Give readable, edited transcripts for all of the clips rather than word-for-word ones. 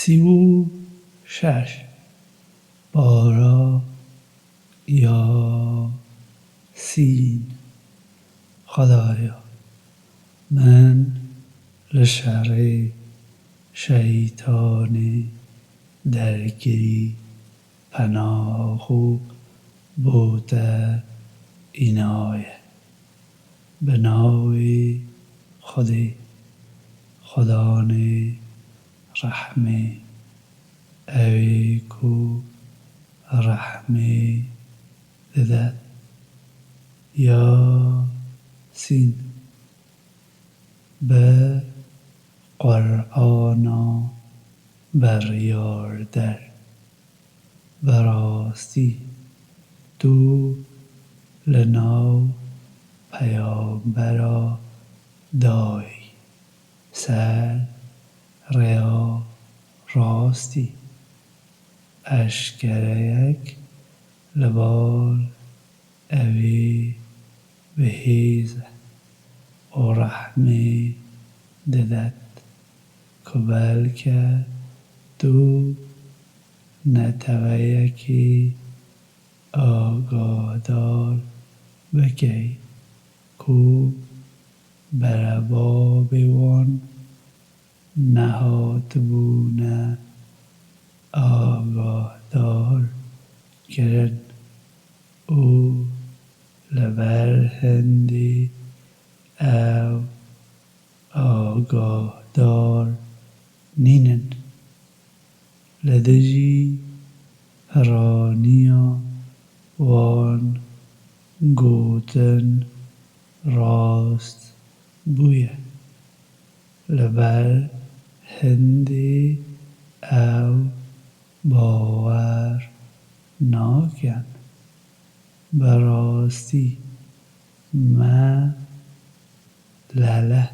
36 بارا یاسین. خدایا من لشر شیطان درگیری پناه و بوده اینایه. به ناوی خدان رحمه اوی کو رحمه ددد. یاسین به قرآنا بریار در براستی تو لناو پیامبرا دای سر ریا راستی. اشکرک لبال اوی بهیزه و رحمه ددد که بلکه تو نتویکی آگادار بکی کو برباب وان نهاد بونه آگادار کرن. او لبر هندی او آگادار نینن لدجی هرانیا وان گوتن راست بویه. لبر هندی او باور ناکن براستی ما لله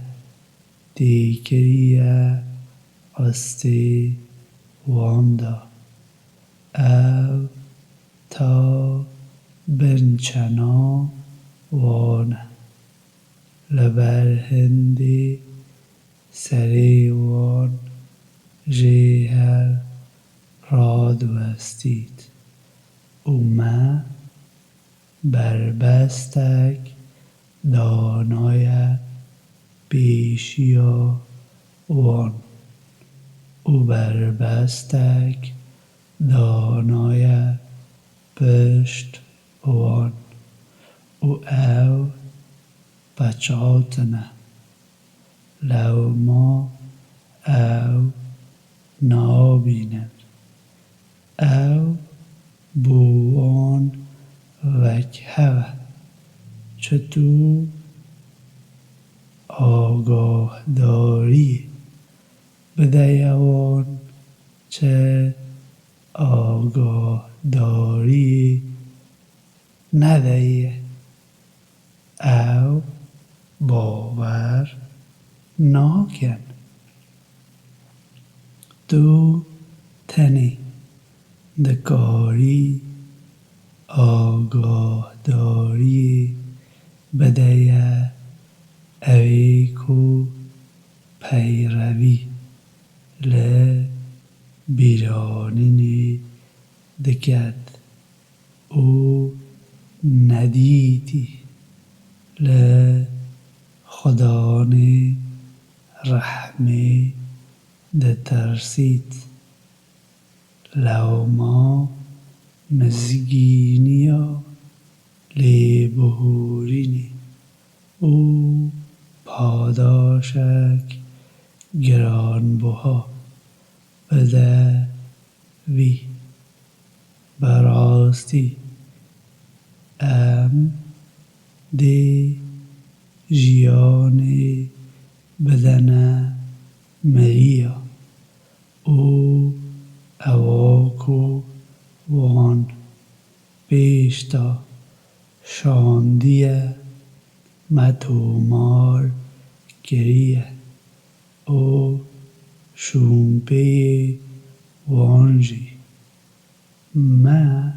دیگریه استی واندا او تا بنچنا وانه. لبر هندی سری وان جیهر راد وستید او ما بربستک دانای پیشیا وان. او بربستک دانای پشت وان. او بچاتنه لو ما او نابینن او بوان وکهوه چطور آگاه داری بدهیوان چه آگاه داری ندهیه او باور ناکن. تو تنی دکاری آگاه داری بدهیه اوی کو پیروی ل بیرانینی دکد. او ندیدی ل خدان رحمه دترسید. لو ما مزگینیا لی بهورینی او پاداشک گرانبها بده وی. براستی ام دی جیانی بدنه مریا او اواکو وان بیشتا شاندیه متومار گریه. او شومپی وانجی ما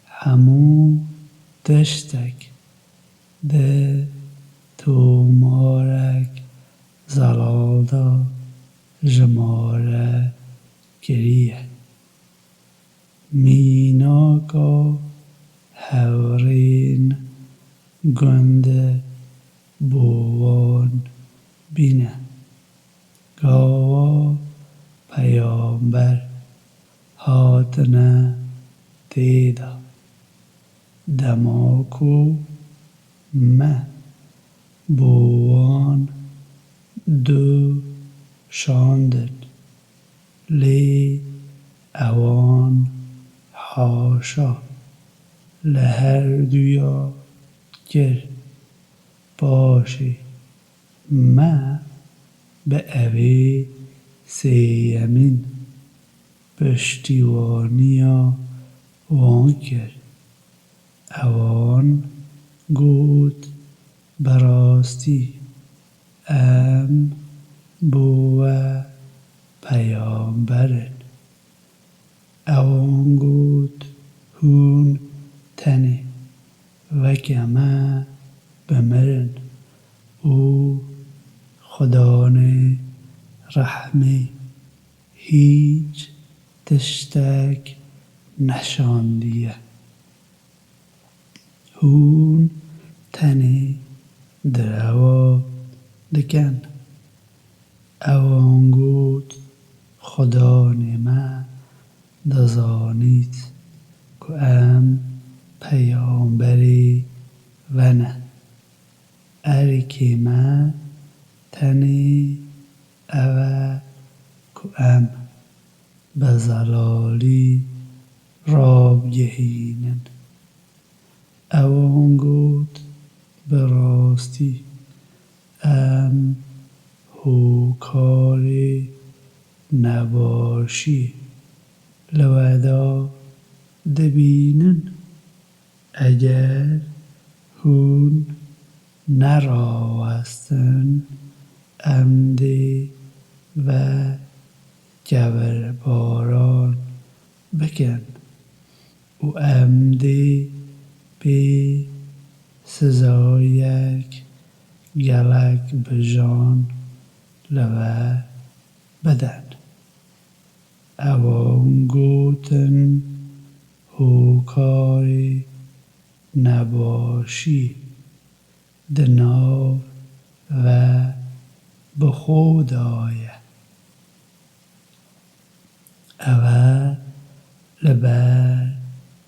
همو تشتک ده تومارک زلالدا جماره گریه میناکا هورین گنده بوان بینه گاوا پیامبر هاتنه تیدا دماکو مه بوان دو شاندن لی اوان حاشا لهر دویا گر باشی مه به اوی سیمین پشتیوانیا وان کرد اوان گوت براستی ام بوه پیامبرن اوان گوت هون تنی وکمه بمرن او خدانه رحمی هیچ تشتک نشاندیه هون تنی دروا دکن اوان گوت خدا نمه دزانیت که ام پیامبری و نه ارکی من تنی اوه که ام بزلالی راب گهینن اوان گوت براستی ام هوکاری نباشی لودا دبینن اگر هون نراوستن امدی و جبر باران بکن و امدی بی سزایک گلک بجان لوه بدن اوان گوتن هوکاری نباشی دناو و بخودایه اوه لبر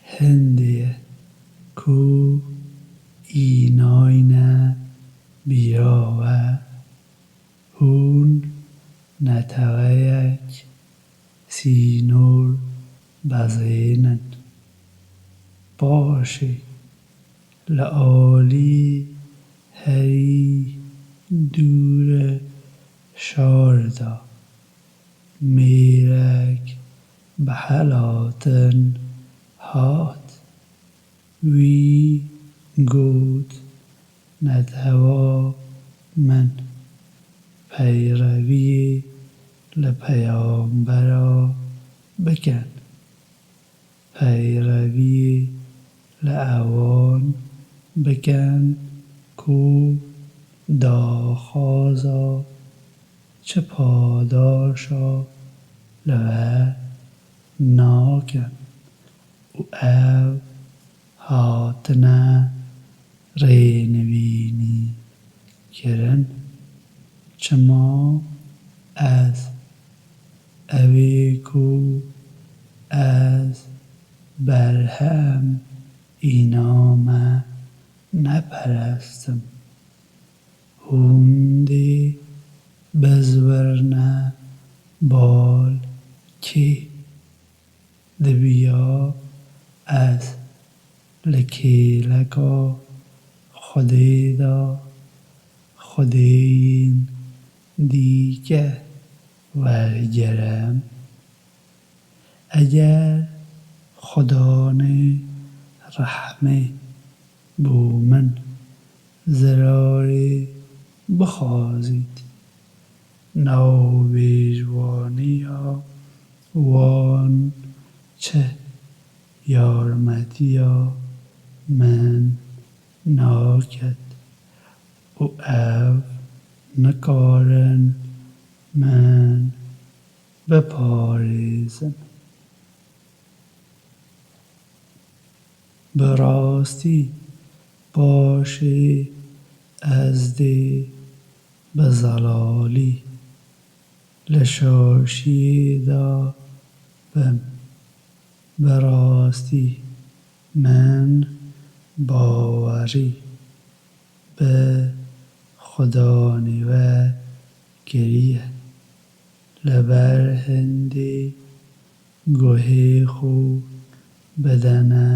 هندیه کو ایناینه بیاوه هون نتویک سینور بزینن باشی لعالی هری دور شاردا میرک به حلاتن هات وی گوت نتوا من پیروی لپیامبرا بکن پیروی لعوان بکن کو داخازا چه پاداشا لوه ناکن و او هاتنه رینوینی کرن چما از اوی کو از برهم اینامه نپرستم هوندی بزورنه بال کی دبیا از لکیلکا خودی دا خودین دیگه ورگرم اگر خدانه رحمه بو من زراری بخوازید نو بیجوانیا وان چه یارمتیا من ناکد و او نکارن من بپارێزن. بەڕاستی باشێ ئەس دێ بە زەڵالی لە شاشیێدا بم. بەڕاستی من باوەڕی بە خودانیوە گریە لەبەر هەندێ گوهێ خۆ بەدەنە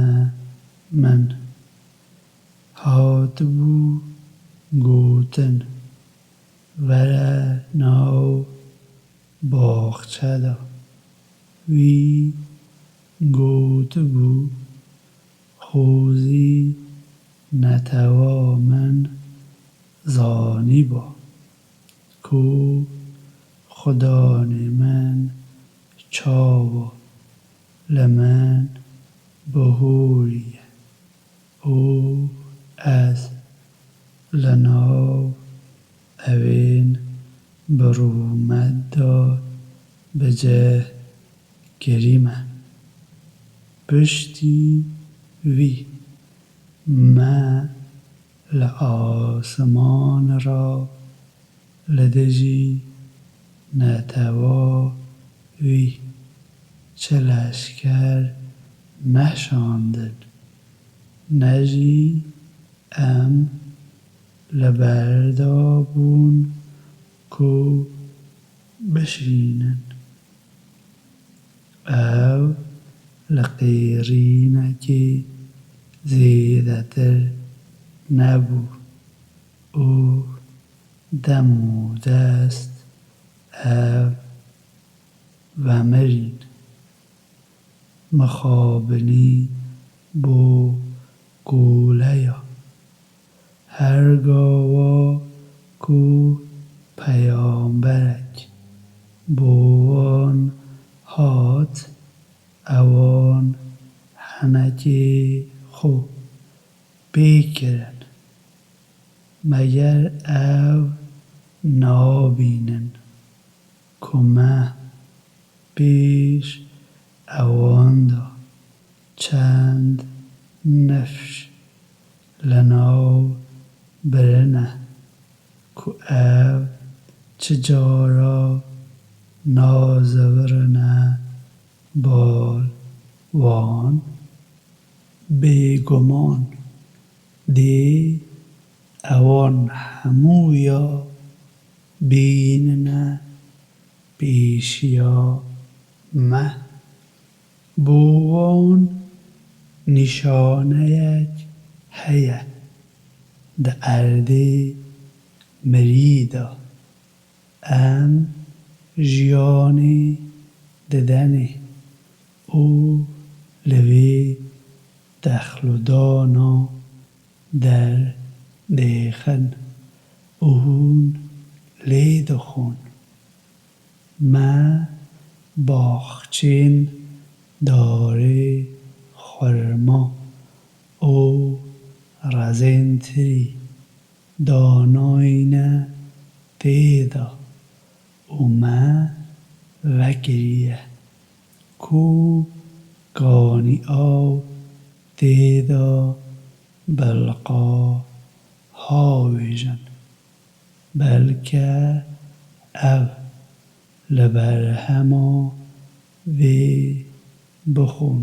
من. هاتبوو گوتن وەرە ناو باخچەدا. وی گوتبوو خۆزی نەتەوا من زانیبا کۆ خودانی من چاوە لە من بەهۆریە. ئۆ ئەس لە ناو ئەوێن بڕوومەتدا بەجێ گەریمە. پشتی وی مە لە ئاسمانڕا لە دژی نەتەوا وی چە لەشکەر نەشاندن نەژی ئەم لەبەردا بوون کۆ بشینن. ئەو لە قێڕینەکێ زێدەتر نەبوو. ئۆ دەم و دەست ئەو ڤەمرین. مخابنی بۆ گۆلەیا هەرگاوا کۆ پەیامبەرێک بۆ وان هات ئەوان هەنەکێ خۆ پێکردن. مەگەر ئەو نابینن کۆ مە پێش ئەواندا چەند نەفش لە ناو برنە کۆ ئەو چ جارە نازەورنە بال وان. بێگومان دێ ئەوان هەموویا بیننە پێشیا مە. بۆ وان نیشانەیەک هەیە دە ئەردێ مریدا. ئەم ژیانێ ددەنێ ئۆ لەوێ دەخلودانا دەر دێخن ئۆ هون لێ دەخۆن. مە باخچێن دارێ خورما ئۆ ڕەزێنتری داناینە تێدا. ئۆ مە ڤەگریە کۆ گانی ئاو تێدا بەلقا هاوێژن. بەلکە ئەو لەبەر هەما وێ بخۆن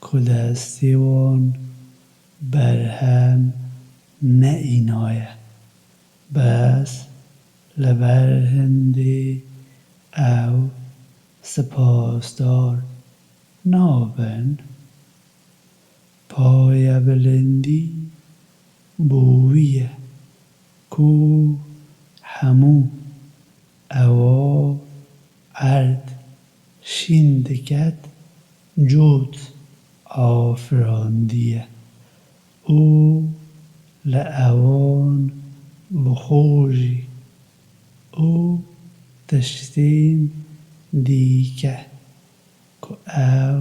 کۆ دەستی وان بەرهەم نەئینایە. بەس لەبەر هەندێ ئەو سپاسدار نابن. پایە بلندی بۆ ویە کۆ هەموو ئەوا ئەرد شین دکەت جووت ئافراندیە. ئۆ لە ئەوان بخۆژی. ئۆ تشتێن دیکە کۆ ئەو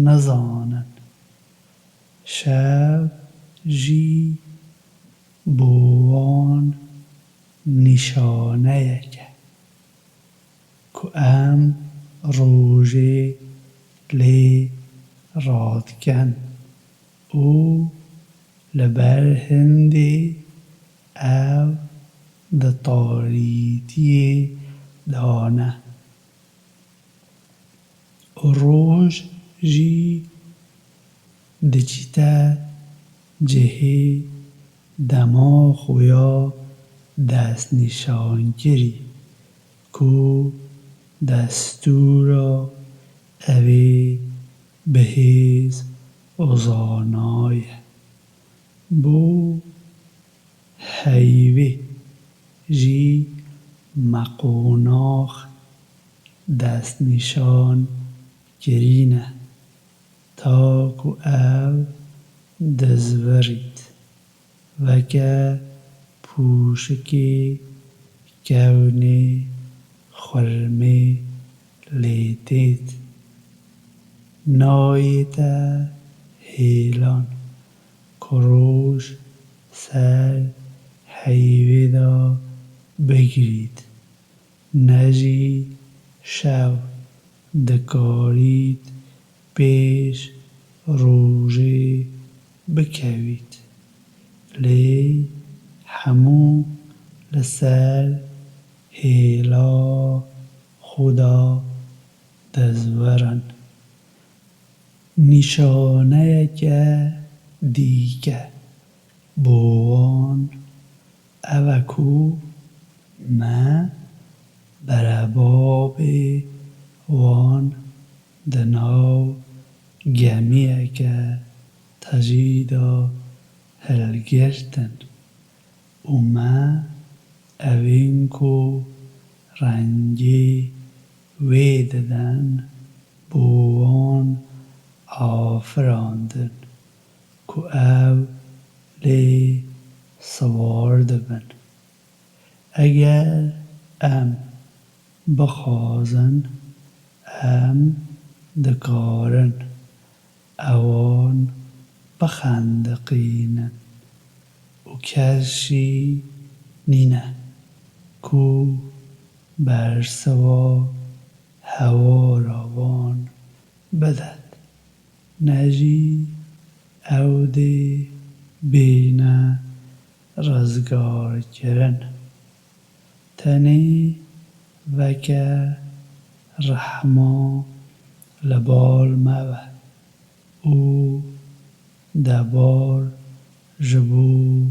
نەزانن. شەو ژی بۆ وان نیشانەیەکە که ام روژه لی رادکن او لبر هندی او د تاریتی دانه روژ جی دچیته جهی دما خویا دست نشان گیری کو دستورا اوی بهیز اوزانای بو حیوی جی مقوناخ دست نشان گرینه تا کو او دزورید وکه پوشکی گونی خرمی لیتید نایتا هیلان کروش سر حیوی دا بگیرید نجی شو دکارید پیش روژه بکوید لی همو لسر هیلا خدا دزورن نشانه که دیگه بوان اوکو ما برباب وان دناو گمیه که تجیدا هلگرتن اوما اوینکو رنگی ویددن بوان آفراندن کو او لی سوار دبن اگر ام بخوازن ام دکارن اوان بخندقینن و کشی نینه کو برسوا هوا روان بدد نجی او دی بینه رزگار کرن تنی وکه رحما لبال موه او دبار جبو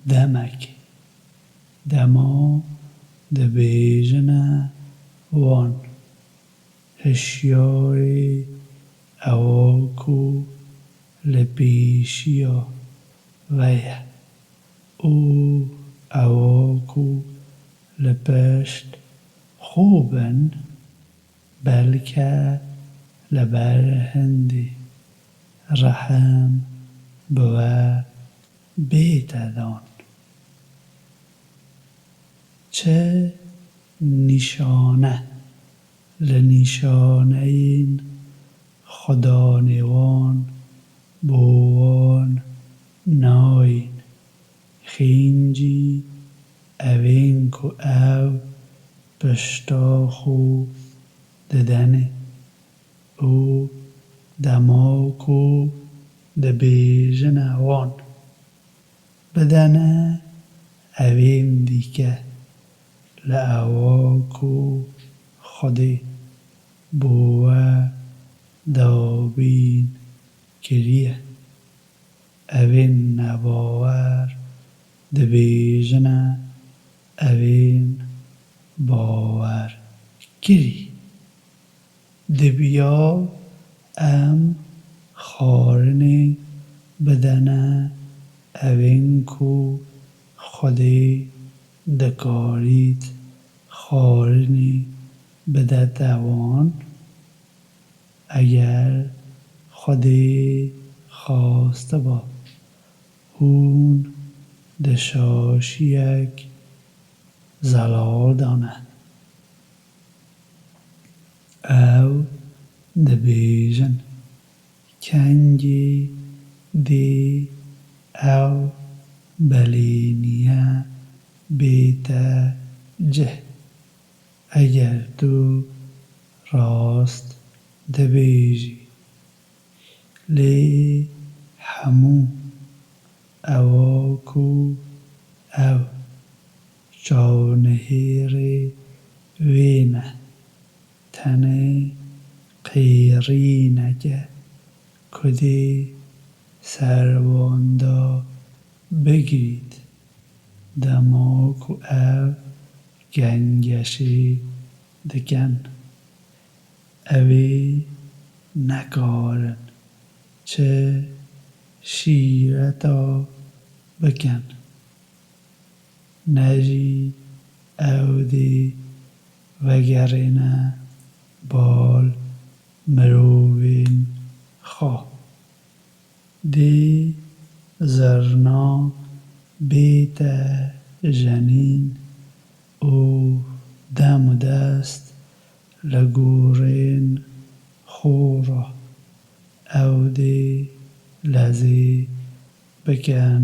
دمک دما دبیجنه وان هشیاری اواکو لپیشیا ویه او اواکو لپشت خوبن بلکه لبر هندی رحم بوه بیتدان چه نشانه لنشانه این خدا نیوان بوان ناین خینجی اوین کو او پشتا خو ددنه او دماکو دبیجن اوان بدنه اوین دیگه لعواکو خودی بوه دابین کریه اوین نباور دبیجنه اوین باور کری دبیا ام خارنی بدنه اوین کو خودی دکارید خارنی بده دوان اگر خودی خواسته با هون دشاشیک زلال دانه او دبیجن کنجی دی او بلینیه بیت جه اگر تو ڕاست دەبێژی لێ هەموو ئەوەکو ئەو جانەهێرێ وێنە تەنێ قیڕینەکە کودێ سەرواندا بگرید دەماکو ئەو گەنگەشێ دکەن ئەوێ نەکارن چە شیرەتا بکەن نەژی ئەو دێ ڤەگەڕێنە باڵ مرۆڤێن خۆ دێ زڕنا بێتە ژەنین و دەم و دەست لە گۆڕێن خۆڕە ئەو دێ لەزێ بکەن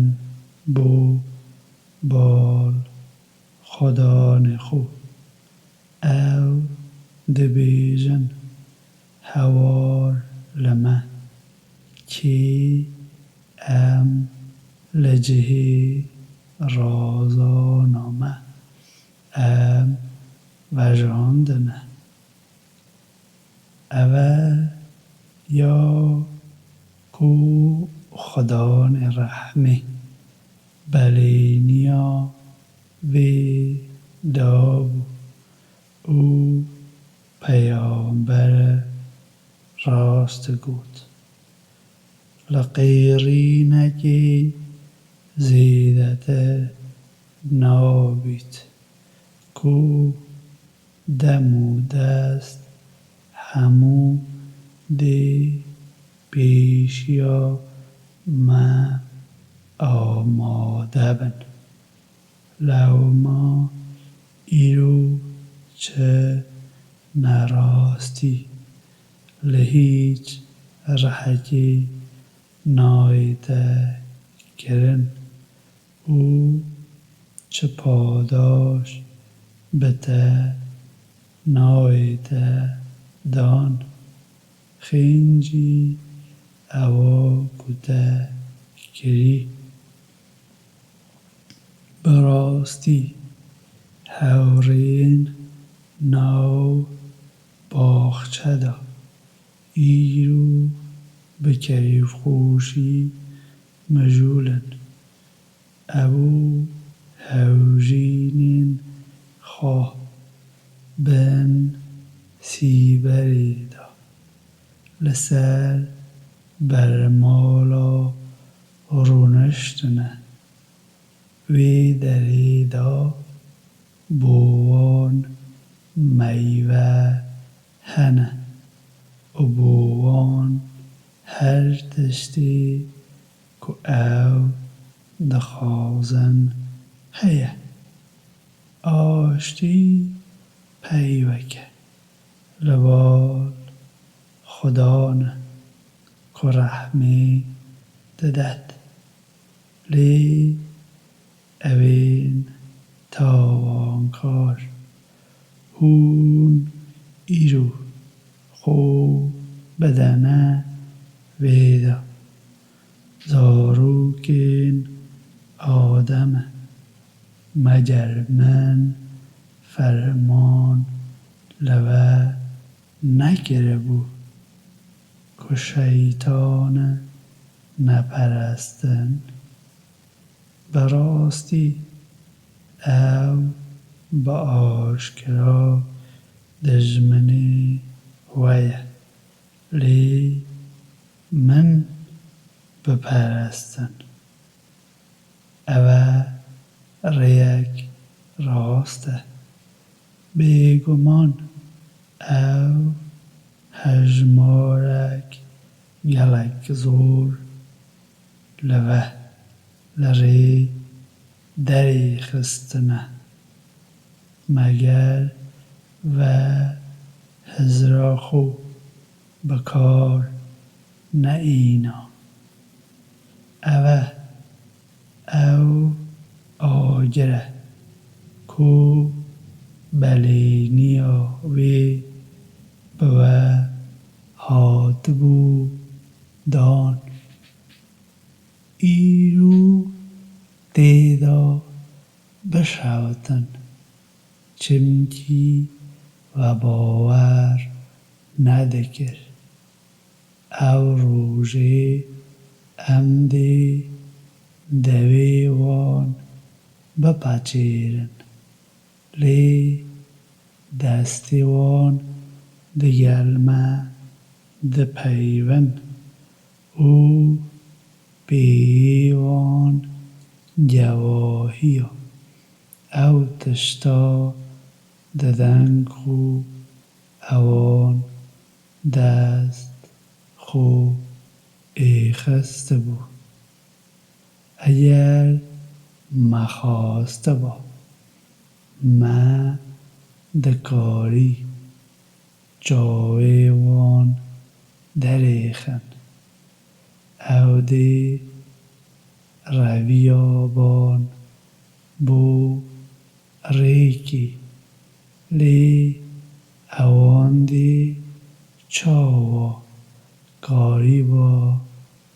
بۆ باڵ خۆدانێ خۆ ئەو دەبێژن هەوار لەمە کێ ئەم لە جێهێ ڕازانامە ئەم ڤەژاندنە ئەوە یا کو خۆدانێ ڕەحمێ بەلێنیا وێ دابوو و پەیامبەرە ڕاستەگوت لە قیڕینەکێ زێدەتر نابیت کو دەم و دەست هەموو دێ پێشیا مە ئامادە بن لەوما ئیرۆ چە نەڕاستی لە هیچ ڕەحەکێ نایەتە کردن و چە پاداش بەتە نایەتە دان خێنجی ئەوە کوتە کری بەڕاستی هەورێن ناو باخچەدا ئیرۆ بە کەیفخۆشی مەژوولن ئەوە هەوژینێن خۆ بن سیبەرێدا لەسەر بەرماڵا ڕوونشتنە وێ دەرێدا بۆوان مەیڤە هەنە و بۆوان هەر تشتێ کو ئەو دەخوازن هەیە ئاشتی پەیوەکە لە باڵ خۆدانە کو ڕەحمێ دەدەت لێ ئەوێن تاوانکار هون ئیرۆ خۆ بەدەنە وێدا زاروکێن ئادەمە مەگەر من فەرمان لەوە نەکردبوو کو شەیتانە نەپەرستن بەڕاستی ئەو بە ئاشکرا دژمنێ وەیە لێ من بپەرستن ئەوە ڕێیەک ڕاستە بێگومان ئەو هەژمارێک گەلێک زۆر لەوە لە ڕێ دەرێ خستنە مەگەر ڤە هزرا خۆ بەکار نەئینا ئەوە ئەو ئاگرە کو بەلێنیا وێ و هاتبو دان ایرو دیدا بشوتن چمکی و باور ندکر او روژه امده دوی وان بپچیرن لی دستی وان دگلمه دپیون او بیوان گواهی او تشتا ددن خو اوان دست خو ایخسته بو اگر مخواسته با ما دکاری جاوی وان دریخن او دی رویابان بو ریکی لی اوان دی چاوا کاری با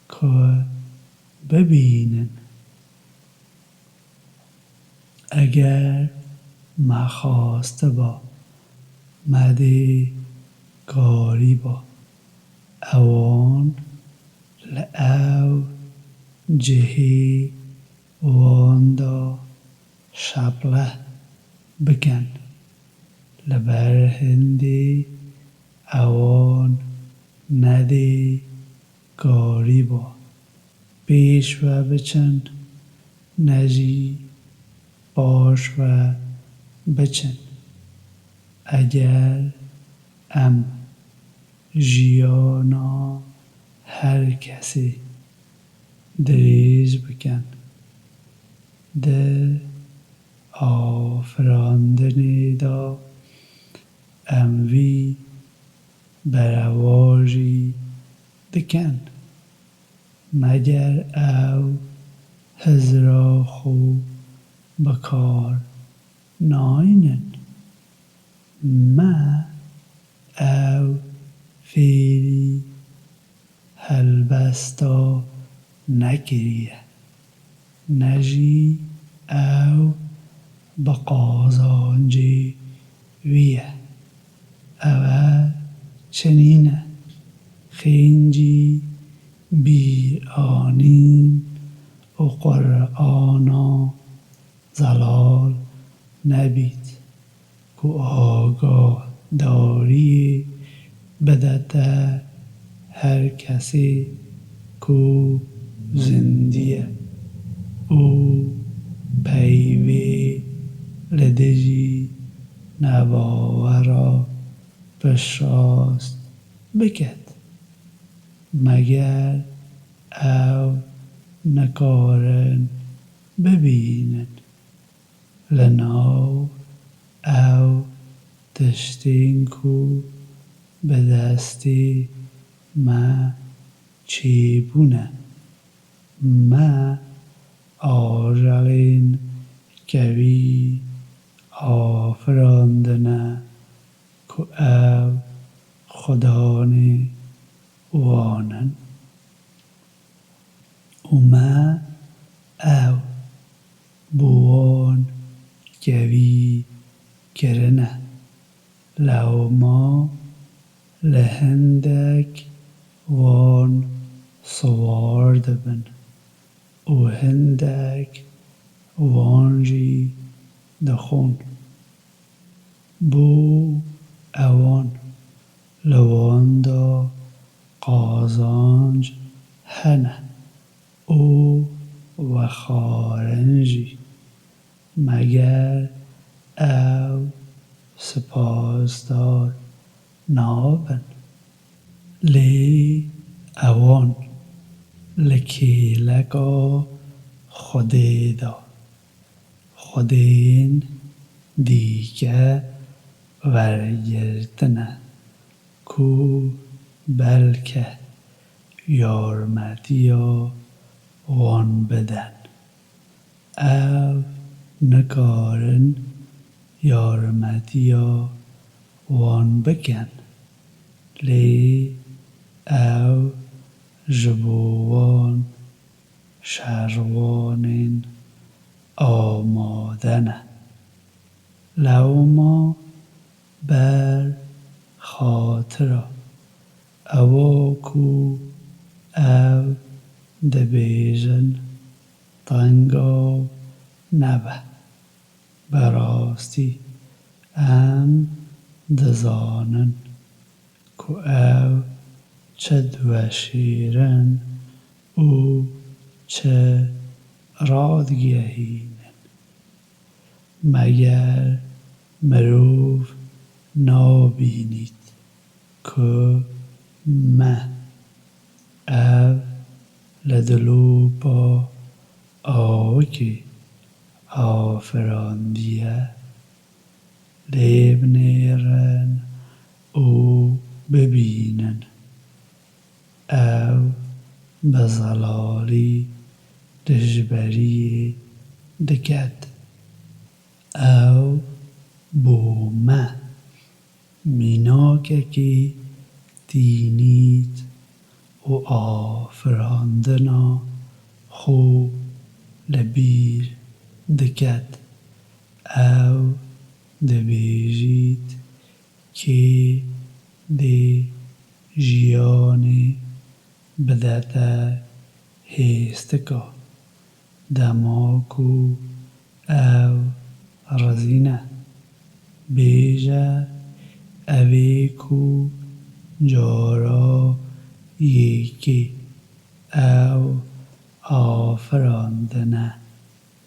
که ببینن اگر مخواسته با مدی کاری با اوان لعو جهی واندا شبله بکن لبر هندی اوان ندی کاری با پیش و بچن نجی باش و بچن اگر ام ژیانا هر کسی دریج بکن ده آفراندنی دا اموی برواژی دکن مگر او هزرا خو بکار ناینن ما او فیری هلبستا نکریه نجی او بقازانجی ویه او چنینه خینجی بی آنین و قرآنا زلال نبید که آگاه داری بدته هر کسی کو زندیه او پیوی لدجی نباورا بشاست بکد مگر او نکارن ببینن لناو او تشتین کو به دستی ما چی بونه ما آجلین کوی آفراندنه که او خدانی وانن و ما او بوان کوی کرنه لو ما لهندک وان سوار دبن و هندک وانجی دخون بو اوان لواندا قازانج هنه او و خارنجی مگر او سپاسدار نابن لی اوان لکیلکا خودی دا خودین دیگه ورگرتنه کو بلکه یارمدیا وان بدن او نکارن یارمدیا وان بکن لی او جبوان شروان آمادنه لوما بر خاطر اوکو او دبیجن تنگا نبه براستی ام دزانن کو او چه دوشیرن او چه رادگهینن مگر مروف نابینید که مه او لدلو با آوکی آفراندیه لیبنیرن او ببینن او بزلالی دجبری دکد او بومه میناککی دینید و آفراندنا خو لبیر دکد او دبیجید که دی جیانی بدت هیستکا دماکو او رزینه بیجه اویکو جارا یکی او آفراندنه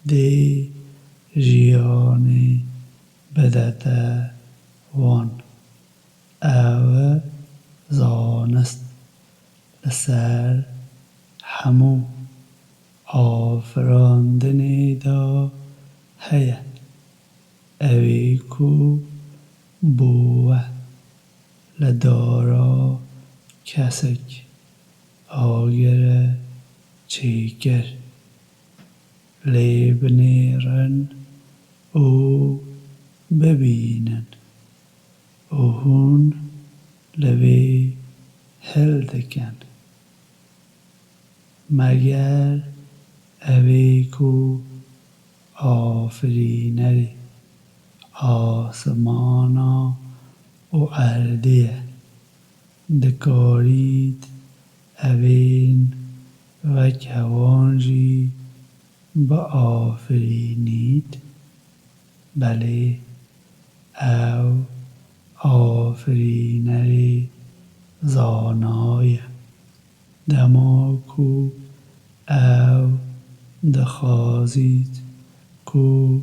دی جیانی بدت وان او زانست لسر همو آفراندنی دا هیه اویکو بوه لدارا کسک آگر چیکر لیبنیرن او ببینن و هون لوی هل دکن مگر اویکو آفرینری آسمانا و اردیه دکارید اوین و کوانجی با آفرینید بله او آفرینری زانای دماکو او دخازید کو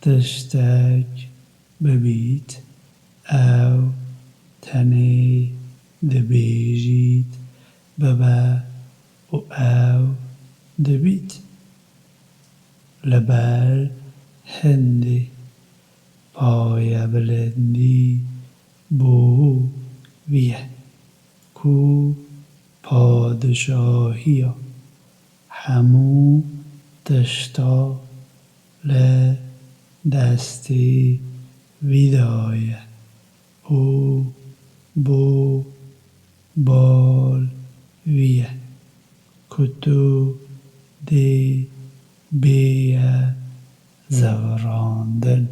تشتک ببید او تنی دبیجید ببه و او دبید لبر هندی پای بلندی بو ویه کو پادشاهی همو تشتا لدستی ویدایه او بو بال ویه کتو دی بیه زوراندن